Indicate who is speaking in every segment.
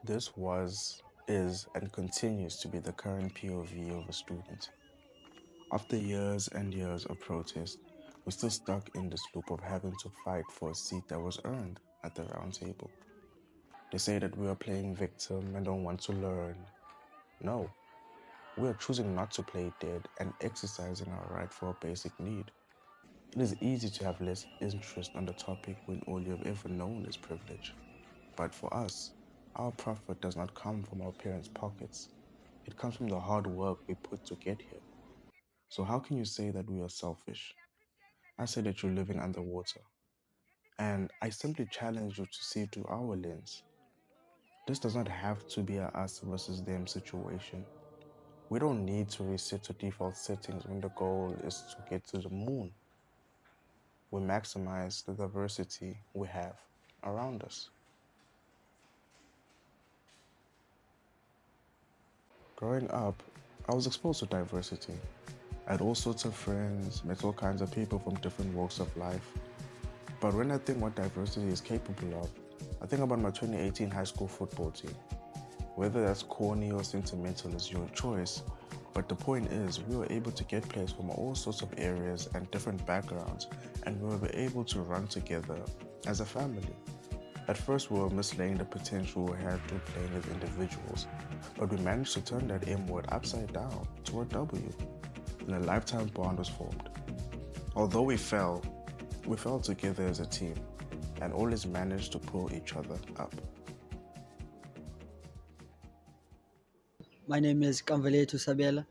Speaker 1: This was, is, and continues to be the current POV of a student. After years and years of protest, we're still stuck in this loop of having to fight for a seat that was earned at the round table. They say that we are playing victim and don't want to learn. No, we are choosing not to play dead and exercising our right for a basic need. It is easy to have less interest on the topic when all you have ever known is privilege. But for us, our profit does not come from our parents' pockets. It comes from the hard work we put to get here. So how can you say that we are selfish? I say that you're living underwater. And I simply challenge you to see through our lens. This does not have to be a us versus them situation. We don't need to reset to default settings when the goal is to get to the moon. We maximize the diversity we have around us. Growing up, I was exposed to diversity. I had all sorts of friends, met all kinds of people from different walks of life. But when I think what diversity is capable of, I think about my 2018 high school football team. Whether that's corny or sentimental is your choice, but the point is we were able to get players from all sorts of areas and different backgrounds, and we were able to run together as a family. At first, we were mislaying the potential we had through playing as individuals, but we managed to turn that M word upside down to a W, and a lifetime bond was formed. Although we fell together as a team, and always managed to pull each other up.
Speaker 2: My name is Kamveletu Sabela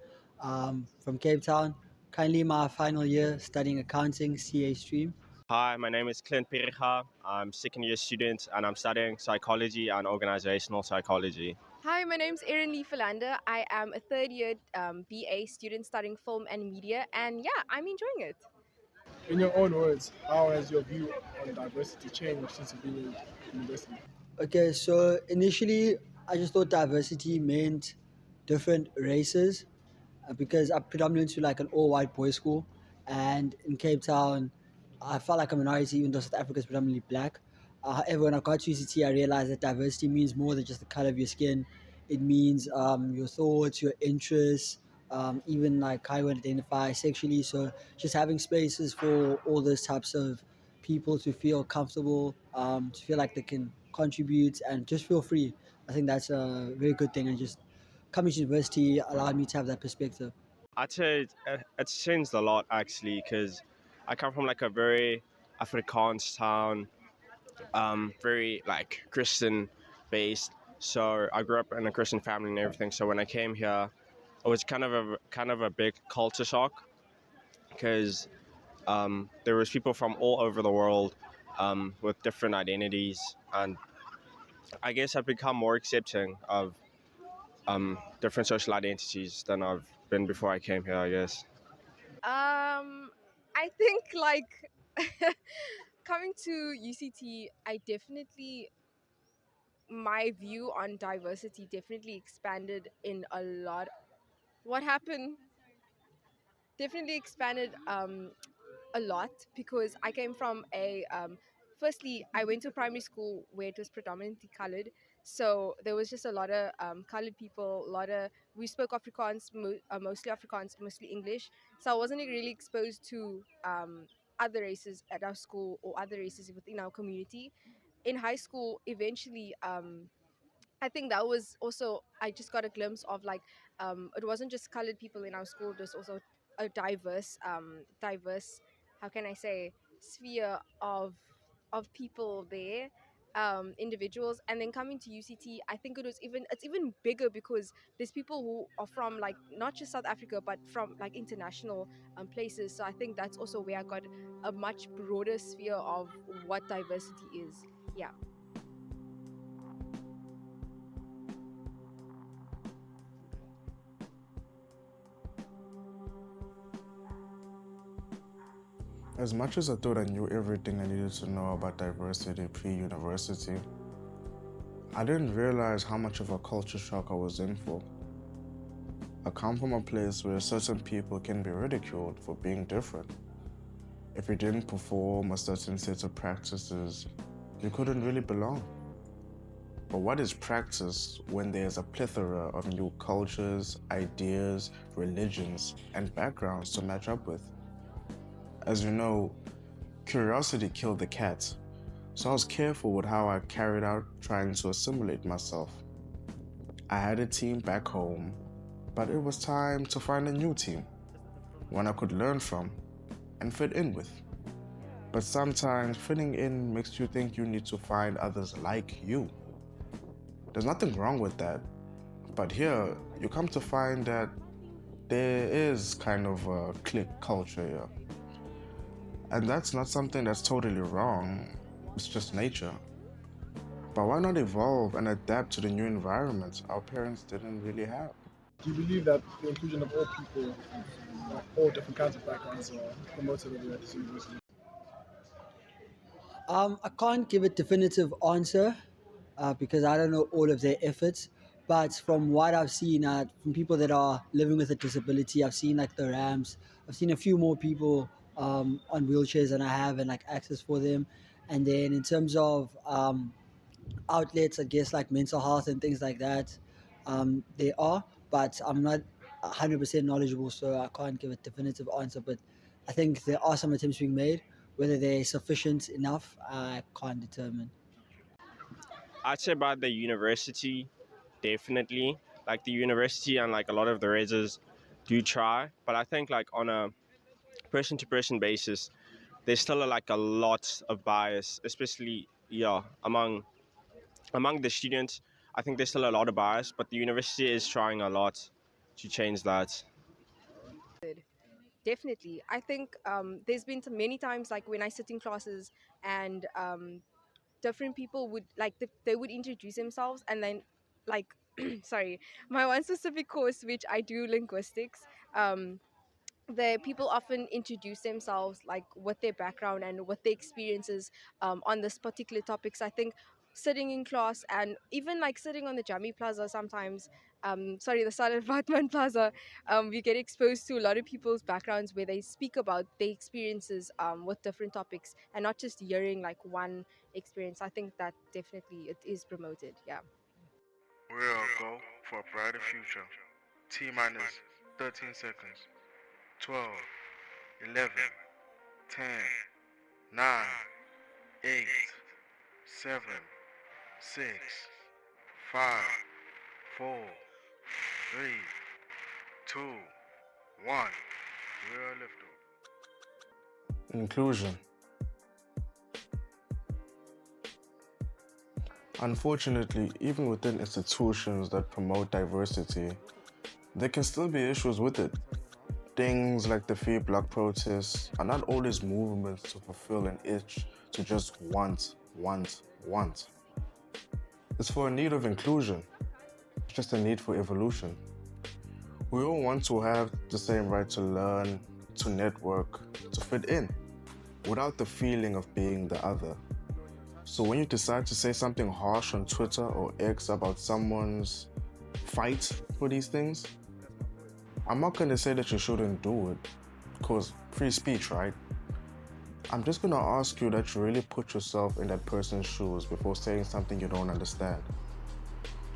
Speaker 2: from Cape Town. Currently my final year studying accounting, CA stream.
Speaker 3: Hi, my name is Clint Pericha. I'm second year student and I'm studying psychology and organizational psychology.
Speaker 4: Hi, my name's Erin Lee Philander. I am a third year BA student studying film and media, and yeah, I'm enjoying it.
Speaker 5: In your own words, how has your view on diversity changed since you've been in university?
Speaker 2: Okay, so initially I just thought diversity meant different races because I predominantly to like an all-white boys' school, and in Cape Town, I felt like a minority even though South Africa is predominantly black. However, when I got to UCT, I realized that diversity means more than just the color of your skin. It means your thoughts, your interests, even like how you identify sexually. So just having spaces for all those types of people to feel comfortable, to feel like they can contribute and just feel free. I think that's a very good thing, and just coming to university allowed me to have that perspective.
Speaker 3: I'd say it's changed a lot actually because I come from like a very Afrikaans town, very like Christian based. So I grew up in a Christian family and everything. So when I came here, it was kind of a big culture shock because there was people from all over the world with different identities, and I guess I've become more accepting of different social identities than I've been before I came here, I guess.
Speaker 4: I think like coming to UCT, I definitely my view on diversity definitely expanded in a lot. What happened? Definitely expanded a lot because I came from a firstly I went to primary school where it was predominantly colored, so there was just a lot of colored people, a lot of we spoke Afrikaans, mostly Afrikaans, mostly English, so I wasn't really exposed to other races at our school or other races within our community. In high school, eventually I think that was also I just got a glimpse of like it wasn't just colored people in our school. There's also a diverse how can I say sphere of people there, individuals. And then coming to UCT, I think it's even bigger because there's people who are from like not just South Africa but from like international places. So I think that's also where I got a much broader sphere of what diversity is. Yeah.
Speaker 1: As much as I thought I knew everything I needed to know about diversity pre-university, I didn't realize how much of a culture shock I was in for. I come from a place where certain people can be ridiculed for being different. If you didn't perform a certain set of practices, you couldn't really belong. But what is practice when there's a plethora of new cultures, ideas, religions, and backgrounds to match up with? As you know, curiosity killed the cat, so I was careful with how I carried out trying to assimilate myself. I had a team back home, but it was time to find a new team, one I could learn from and fit in with. But sometimes fitting in makes you think you need to find others like you. There's nothing wrong with that, but here you come to find that there is kind of a clique culture here. And that's not something that's totally wrong, it's just nature. But why not evolve and adapt to the new environments our parents didn't really have?
Speaker 5: Do you believe that the inclusion of all people, all different kinds of backgrounds, are promoted at this university?
Speaker 2: I can't give a definitive answer because I don't know all of their efforts. But from what I've seen, from people that are living with a disability, I've seen like the ramps. I've seen a few more people on wheelchairs than I have, and like access for them. And then in terms of outlets, I guess like mental health and things like that, they are. But I'm not 100% knowledgeable, so I can't give a definitive answer. But I think there are some attempts being made. Whether they're sufficient enough, I can't determine.
Speaker 3: I'd say about the university, definitely. Like the university and like a lot of the raisers do try, but I think like on a person to person basis, there's still like a lot of bias, especially among the students. I think there's still a lot of bias, but the university is trying a lot to change that.
Speaker 4: Definitely. I think there's been many times like when I sit in classes and different people would they would introduce themselves and then like sorry, my one specific course which I do linguistics, um the people often introduce themselves like with their background and with their experiences on this particular topics. I think sitting in class and even like sitting on the Jamie Plaza sometimes, sorry, the Salat Batman Plaza, we get exposed to a lot of people's backgrounds where they speak about their experiences with different topics and not just hearing like one experience. I think that definitely it is promoted. Yeah.
Speaker 1: We'll go for a brighter future. T minus 13 seconds. 12, 11, 10, 9, 8, 7, 6, 5, 4, 3, 2, 1. We're liftoff. Inclusion. Unfortunately, even within institutions that promote diversity, there can still be issues with it. Things like the free block protests are not always movements to fulfill an itch to just want. It's for a need of inclusion, it's just a need for evolution. We all want to have the same right to learn, to network, to fit in, without the feeling of being the other. So when you decide to say something harsh on Twitter or X about someone's fight for these things, I'm not going to say that you shouldn't do it, because free speech, right? I'm just going to ask you that you really put yourself in that person's shoes before saying something you don't understand.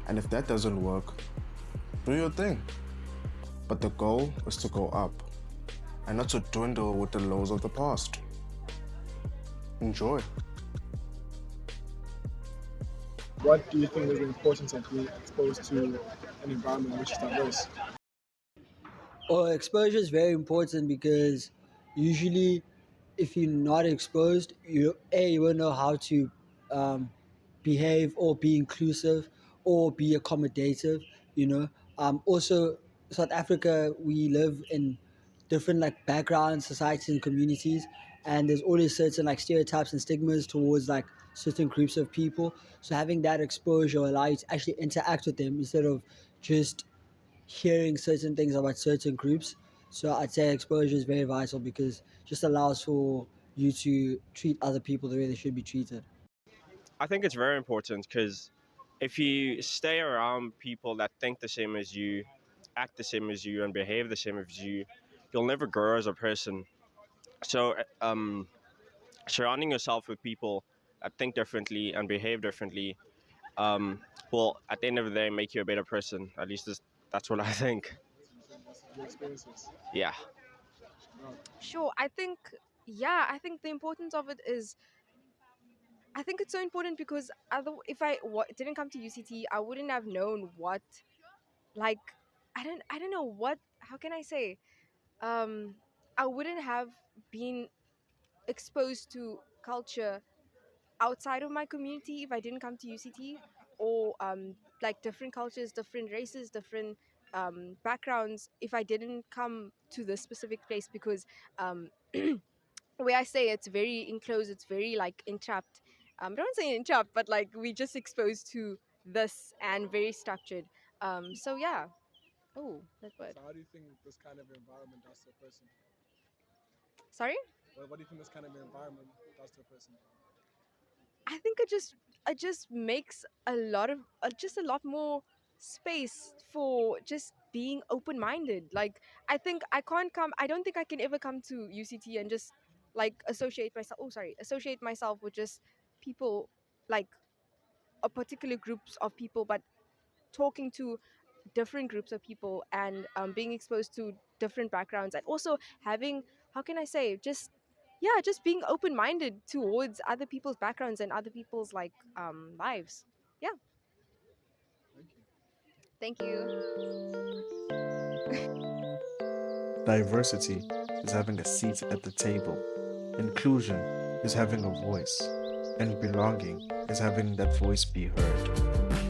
Speaker 1: And if that doesn't work, do your thing. But the goal is to go up, and not to dwindle with the lows of the past. Enjoy.
Speaker 5: What do you think is the importance of being exposed to an environment which is diverse?
Speaker 2: Well, exposure is very important because usually, if you're not exposed, you won't know how to um, behave or be inclusive or be accommodative. You know. Also, South Africa, we live in different like backgrounds, societies, and communities, and there's always certain like stereotypes and stigmas towards like certain groups of people. So having that exposure will allow you to actually interact with them instead of just hearing certain things about certain groups. So I'd say exposure is very vital because it just allows for you to treat other people the way they should be treated.
Speaker 3: I think it's very important because if you stay around people that think the same as you, act the same as you, and behave the same as you, you'll never grow as a person. So, surrounding yourself with people that think differently and behave differently will at the end of the day make you a better person. At least that's what I think.
Speaker 5: That's your experiences.
Speaker 3: Yeah.
Speaker 5: Wow.
Speaker 4: Sure, I think, yeah, I think the importance of it is, I think it's so important because if didn't come to UCT, I wouldn't have known what, like, I don't know what, how can I say, um, I wouldn't have been exposed to culture outside of my community if I didn't come to UCT, or like different cultures, different races, different backgrounds, if I didn't come to this specific place, because um, where I say it's very enclosed, it's very like entrapped. I don't say entrapped, but like we just exposed to this and very structured. So yeah. Oh, that word.
Speaker 5: So how do you think this kind of environment does to a person?
Speaker 4: Sorry.
Speaker 5: What do you think this kind of environment does to a person?
Speaker 4: I think it just makes a lot of just a lot more space for just being open minded. Like I think I can't come. I don't think I can ever come to UCT and just like associate myself. Oh, sorry, associate myself with just people, like a particular groups of people, but talking to different groups of people and being exposed to different backgrounds, and also having, how can I say, just, yeah, just being open minded towards other people's backgrounds and other people's like lives. Yeah.
Speaker 5: Thank you.
Speaker 4: Thank you.
Speaker 1: Diversity is having a seat at the table. Inclusion is having a voice. And belonging is having that voice be heard.